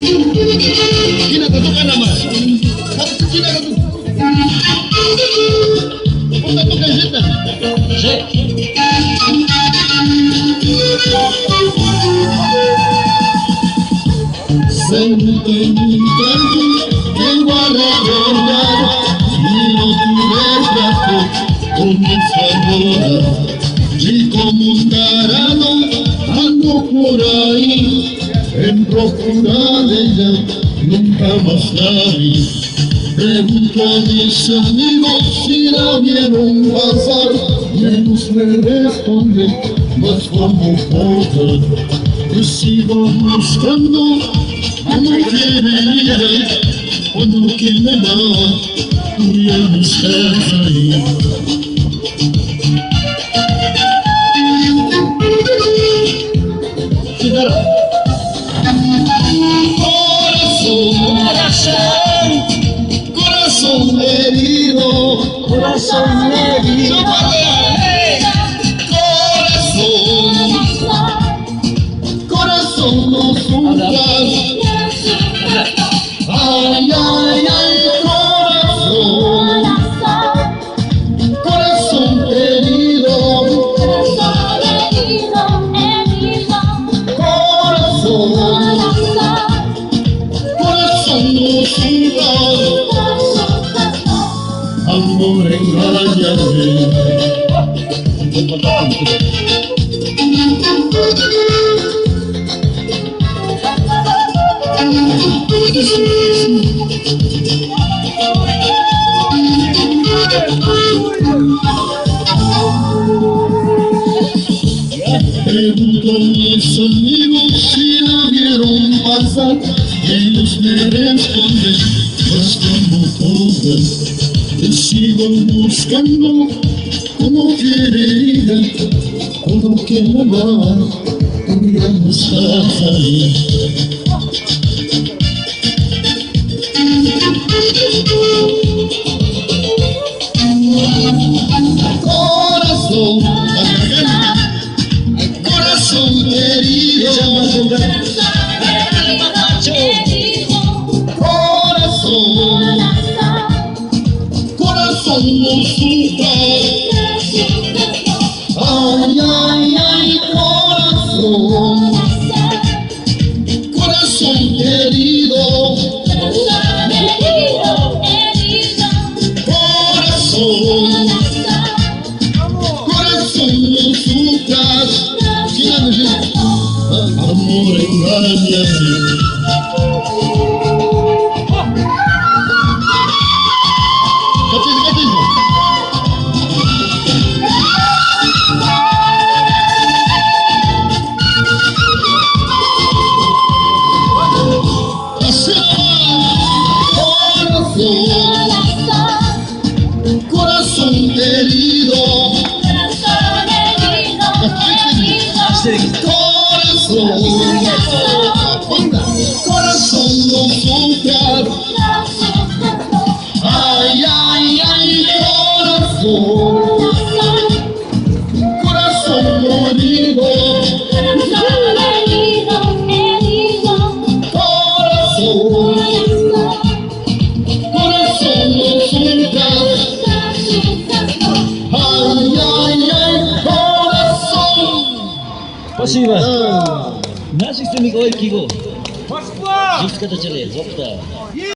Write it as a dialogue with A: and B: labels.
A: Kinakatukan naman. Kinakatukan. Punta to kay Zita. Sentimental igual a recordar y no tu retrato comienza ahora y como un tarado ando por ahí en procura de ella nunca más la vi. Pregunto a mis amigos si la vieron pasar y ellos me responden más como poder. Y sigo buscando como quería cuando que me va muriendo cerca ahí. Corazón herido, corazón herido, corazón no sufras, ay, ay, ay, corazón herido, corazón no sufras, amor engáñame. Pregunto a mis amigos si la vieron pasar y ellos me responden pues como todas. Te sigo buscando como querida, como que me va, tú ya no estás ahí. Corazón, corazón herido, corazón no sufras, ay, ay, ay, corazón herido, corazón no sufras, amor engáñame. Corazón herido, corazón no sufras, ay, ay, ay, corazón herido, corazón no sufras, ay, ay, ay, corazón.
B: Спасибо. Наших стремиков Киго. Жизнь, когда человек,